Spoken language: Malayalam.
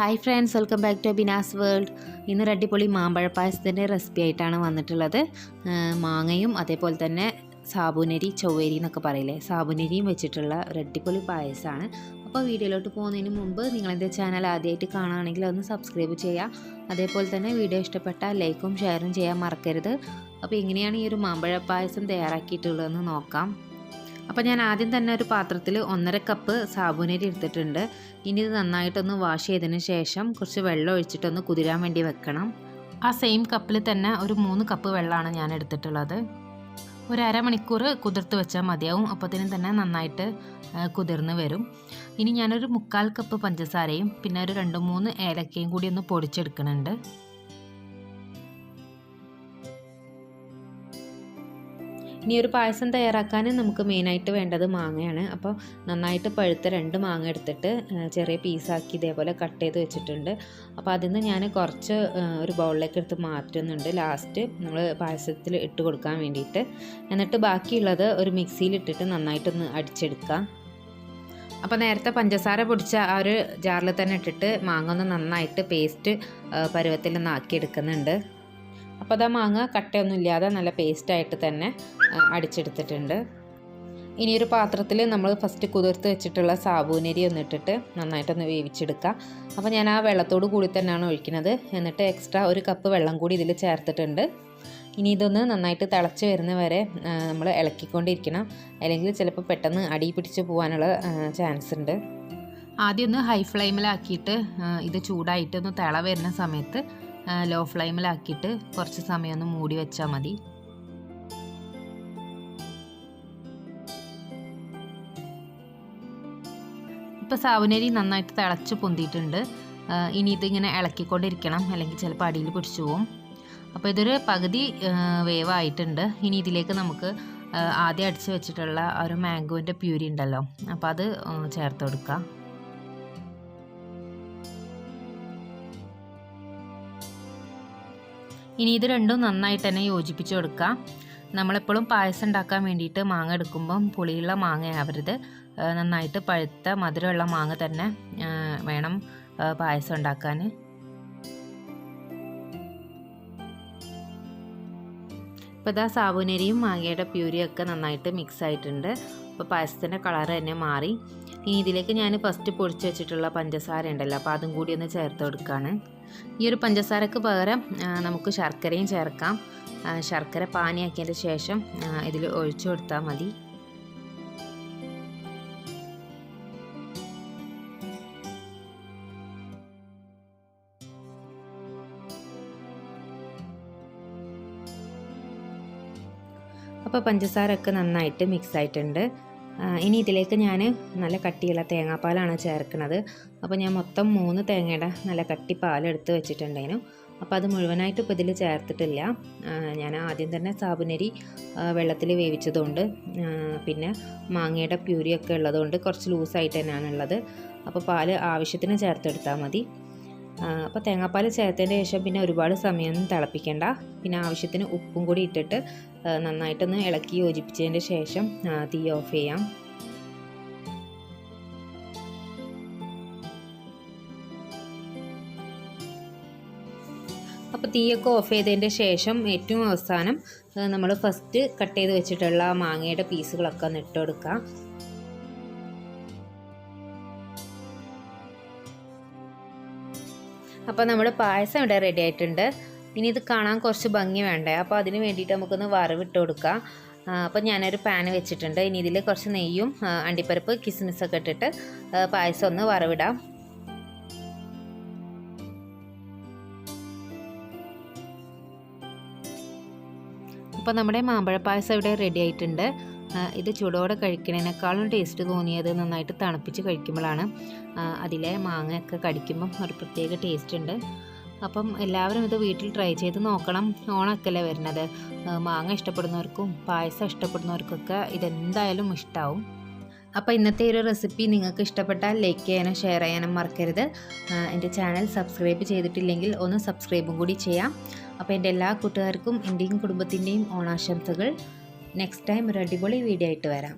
Hi friends, welcome back to Abeenas world. ഇന്ന് അടിപൊളി മാമ്പഴ പായസത്തിൻ്റെ റെസിപ്പി ആയിട്ടാണ് വന്നിട്ടുള്ളത്. മാങ്ങയും അതേപോലെ തന്നെ സാബുനരി ചൊവ്വേരി എന്നൊക്കെ പറയില്ലേ, സാബുനരിയും വെച്ചിട്ടുള്ള ഒരു അടിപൊളി പായസമാണ്. അപ്പോൾ വീഡിയോയിലോട്ട് പോകുന്നതിന് മുമ്പ് നിങ്ങളെൻ്റെ ചാനൽ ആദ്യമായിട്ട് കാണുകയാണെങ്കിൽ ഒന്ന് സബ്സ്ക്രൈബ് ചെയ്യുക. അതേപോലെ തന്നെ വീഡിയോ ഇഷ്ടപ്പെട്ടാൽ ലൈക്കും ഷെയറും ചെയ്യാൻ മറക്കരുത്. അപ്പോൾ എങ്ങനെയാണ് ഈ ഒരു മാമ്പഴ പായസം തയ്യാറാക്കിയിട്ടുള്ളതെന്ന് നോക്കാം. അപ്പോൾ ഞാൻ ആദ്യം തന്നെ ഒരു പാത്രത്തിൽ 1.5 കപ്പ് സാബുനരി എടുത്തിട്ടുണ്ട്. ഇനി ഇത് നന്നായിട്ടൊന്ന് വാഷ് ചെയ്തതിന് ശേഷം കുറച്ച് വെള്ളം ഒഴിച്ചിട്ടൊന്ന് കുതിരാൻ വേണ്ടി വെക്കണം. ആ സെയിം കപ്പിൽ തന്നെ ഒരു 3 കപ്പ് വെള്ളമാണ് ഞാൻ എടുത്തിട്ടുള്ളത്. ഒരു അരമണിക്കൂർ കുതിർത്ത് വെച്ചാൽ മതിയാവും. അപ്പോഴത്തേനും തന്നെ നന്നായിട്ട് കുതിർന്ന് വരും. ഇനി ഞാനൊരു 1/4 കപ്പ് പഞ്ചസാരയും പിന്നെ ഒരു 2-3 ഏലക്കയും കൂടി ഒന്ന് പൊടിച്ചെടുക്കുന്നുണ്ട്. ഇനി ഒരു പായസം തയ്യാറാക്കാൻ നമുക്ക് മെയിനായിട്ട് വേണ്ടത് മാങ്ങയാണ്. അപ്പോൾ നന്നായിട്ട് പഴുത്ത 2 മാങ്ങ എടുത്തിട്ട് ചെറിയ പീസാക്കി ഇതേപോലെ കട്ട് ചെയ്ത് വെച്ചിട്ടുണ്ട്. അപ്പോൾ അതിൽ നിന്ന് ഞാൻ കുറച്ച് ഒരു ബൗളിലേക്ക് എടുത്ത് മാറ്റുന്നുണ്ട്, ലാസ്റ്റ് നമ്മൾ പായസത്തിൽ ഇട്ട് കൊടുക്കാൻ വേണ്ടിയിട്ട്. എന്നിട്ട് ബാക്കിയുള്ളത് ഒരു മിക്സിയിൽ ഇട്ടിട്ട് നന്നായിട്ടൊന്ന് അടിച്ചെടുക്കാം. അപ്പോൾ നേരത്തെ പഞ്ചസാര പൊടിച്ച ആ ഒരു ജാറിൽ തന്നെ ഇട്ടിട്ട് മാങ്ങ ഒന്ന് നന്നായിട്ട് പേസ്റ്റ് പരുവത്തിൽ ഒന്ന് ആക്കിയെടുക്കുന്നുണ്ട്. അപ്പോൾ അതാ മാങ്ങ കട്ടയൊന്നും ഇല്ലാതെ നല്ല പേസ്റ്റായിട്ട് തന്നെ അടിച്ചെടുത്തിട്ടുണ്ട്. ഇനി ഒരു പാത്രത്തിൽ നമ്മൾ ഫസ്റ്റ് കുതിർത്ത് വെച്ചിട്ടുള്ള സാബുനരി ഒന്നിട്ടിട്ട് നന്നായിട്ടൊന്ന് വേവിച്ചെടുക്കുക. അപ്പോൾ ഞാൻ ആ വെള്ളത്തോട് കൂടി തന്നെയാണ് ഒഴിക്കുന്നത്. എന്നിട്ട് എക്സ്ട്രാ 1 കപ്പ് വെള്ളം കൂടി ഇതിൽ ചേർത്തിട്ടുണ്ട്. ഇനി ഇതൊന്ന് നന്നായിട്ട് തിളച്ച് വരുന്ന വരെ നമ്മൾ ഇളക്കിക്കൊണ്ടിരിക്കണം, അല്ലെങ്കിൽ ചിലപ്പോൾ പെട്ടെന്ന് അടി പിടിച്ച് പോകാനുള്ള ചാൻസ് ഉണ്ട്. ആദ്യം ഒന്ന് ഹൈ ഫ്ലെയിമിലാക്കിയിട്ട് ഇത് ചൂടായിട്ടൊന്ന് തിള വരുന്ന സമയത്ത് ലോ ഫ്ലെയിമിലാക്കിയിട്ട് കുറച്ച് സമയം ഒന്ന് മൂടി വെച്ചാൽ മതി. ഇപ്പോൾ സാബുനരി നന്നായിട്ട് തിളച്ച് പൊന്തിയിട്ടുണ്ട്. ഇനി ഇതിങ്ങനെ ഇളക്കിക്കൊണ്ടിരിക്കണം, അല്ലെങ്കിൽ ചിലപ്പോൾ അടിയിൽ പിടിച്ചു പോകും. അപ്പോൾ ഇതൊരു പകുതി വേവായിട്ടുണ്ട്. ഇനി ഇതിലേക്ക് നമുക്ക് ആദ്യം അടിച്ച് വെച്ചിട്ടുള്ള ഒരു മാംഗോൻ്റെ പ്യൂരി ഉണ്ടല്ലോ, അപ്പോൾ അത് ചേർത്ത് കൊടുക്കാം. ഇനി ഇത് രണ്ടും നന്നായിട്ട് തന്നെ യോജിപ്പിച്ച് കൊടുക്കാം. നമ്മളെപ്പോഴും പായസം ഉണ്ടാക്കാൻ വേണ്ടിയിട്ട് മാങ്ങ എടുക്കുമ്പം പുളിയുള്ള മാങ്ങ ആവരുത്, നന്നായിട്ട് പഴുത്ത മധുരമുള്ള മാങ്ങ തന്നെ വേണം പായസം ഉണ്ടാക്കാൻ. ഇപ്പോൾ ഇതാ സാബുനരിയും മാങ്ങയുടെ പ്യൂരിയൊക്കെ നന്നായിട്ട് മിക്സ് ആയിട്ടുണ്ട്. അപ്പോൾ പായസത്തിൻ്റെ കളർ തന്നെ മാറി. ഇനി ഇതിലേക്ക് ഞാൻ ഫസ്റ്റ് പൊടിച്ച് വെച്ചിട്ടുള്ള പഞ്ചസാര ഉണ്ടല്ലോ, അപ്പോൾ അതും കൂടി ഒന്ന് ചേർത്ത് കൊടുക്കുകയാണ്. ഈ ഒരു പഞ്ചസാരക്ക് പകരം നമുക്ക് ശർക്കരയും ചേർക്കാം. ശർക്കര പാനിയാക്കിയതിന് ശേഷം ഇതിൽ ഒഴിച്ചു കൊടുത്താൽ മതി. അപ്പോൾ പഞ്ചസാരയൊക്കെ നന്നായിട്ട് മിക്സ് ആയിട്ടുണ്ട്. ഇനി ഇതിലേക്ക് ഞാൻ നല്ല കട്ടിയുള്ള തേങ്ങാപ്പാലാണ് ചേർക്കുന്നത്. അപ്പോൾ ഞാൻ മൊത്തം 3 തേങ്ങയുടെ നല്ല കട്ടി പാലെടുത്ത് വെച്ചിട്ടുണ്ടായിരുന്നു. അപ്പോൾ അത് മുഴുവനായിട്ട് ഇപ്പോൾ ഇതിൽ ചേർത്തിട്ടില്ല. ഞാൻ ആദ്യം തന്നെ സാബുനരി വെള്ളത്തിൽ വേവിച്ചതുകൊണ്ട് പിന്നെ മാങ്ങയുടെ പ്യൂരിയൊക്കെ ഉള്ളതുകൊണ്ട് കുറച്ച് ലൂസായിട്ട് തന്നെയാണ് ഉള്ളത്. അപ്പോൾ പാല് ആവശ്യത്തിന് ചേർത്തെടുത്താൽ മതി. അപ്പോൾ തേങ്ങാപ്പാൽ ചേർത്തതിന് ശേഷം പിന്നെ ഒരുപാട് സമയമൊന്നും തിളപ്പിക്കേണ്ട. പിന്നെ ആവശ്യത്തിന് ഉപ്പും കൂടി ഇട്ടിട്ട് നന്നായിട്ടൊന്ന് ഇളക്കി യോജിപ്പിച്ചതിന് ശേഷം തീ ഓഫ് ചെയ്യാം. അപ്പോൾ തീയൊക്കെ ഓഫ് ചെയ്തതിൻ്റെ ശേഷം ഏറ്റവും അവസാനം നമ്മൾ ഫസ്റ്റ് കട്ട് ചെയ്ത് വെച്ചിട്ടുള്ള മാങ്ങയുടെ പീസുകളൊക്കെ ഒന്ന് ഇട്ട് കൊടുക്കാം. അപ്പോൾ നമ്മുടെ പായസം ഇവിടെ റെഡി ആയിട്ടുണ്ട്. ഇനി ഇത് കാണാൻ കുറച്ച് ഭംഗി വേണ്ടേ, അപ്പോൾ അതിന് വേണ്ടിയിട്ട് നമുക്കൊന്ന് വറവിട്ട് കൊടുക്കാം. അപ്പോൾ ഞാനൊരു പാന് വെച്ചിട്ടുണ്ട്. ഇനി ഇതിൽ കുറച്ച് നെയ്യും അണ്ടിപ്പരിപ്പ് കിസ്മിസൊക്കെ ഇട്ടിട്ട് പായസം ഒന്ന് വറവിടാം. അപ്പോൾ നമ്മുടെ മാമ്പഴ പായസം ഇവിടെ റെഡി ആയിട്ടുണ്ട്. ഇത് ചൂടോടെ കഴിക്കുന്നതിനേക്കാളും ടേസ്റ്റ് തോന്നിയത് നന്നായിട്ട് തണുപ്പിച്ച് കഴിക്കുമ്പോഴാണ്. അതിലെ മാങ്ങയൊക്കെ കടിക്കുമ്പം ഒരു പ്രത്യേക ടേസ്റ്റ് ഉണ്ട്. അപ്പം എല്ലാവരും ഇത് വീട്ടിൽ ട്രൈ ചെയ്ത് നോക്കണം. ഓണമൊക്കെയല്ലേ വരുന്നത്. മാങ്ങ ഇഷ്ടപ്പെടുന്നവർക്കും പായസം ഇഷ്ടപ്പെടുന്നവർക്കൊക്കെ ഇതെന്തായാലും ഇഷ്ടമാവും. അപ്പോൾ ഇന്നത്തെ ഒരു റെസിപ്പി നിങ്ങൾക്ക് ഇഷ്ടപ്പെട്ടാൽ ലൈക്ക് ചെയ്യാനും ഷെയർ ചെയ്യാനും മറക്കരുത്. എൻ്റെ ചാനൽ സബ്സ്ക്രൈബ് ചെയ്തിട്ടില്ലെങ്കിൽ ഒന്ന് സബ്സ്ക്രൈബും കൂടി ചെയ്യാം. അപ്പോൾ എൻ്റെ എല്ലാ കൂട്ടുകാർക്കും എൻ്റെയും കുടുംബത്തിൻ്റെയും ഓണാശംസകൾ. നെക്സ്റ്റ് ടൈം ഒരു അടിപൊളി വീഡിയോ ആയിട്ട് വരാം.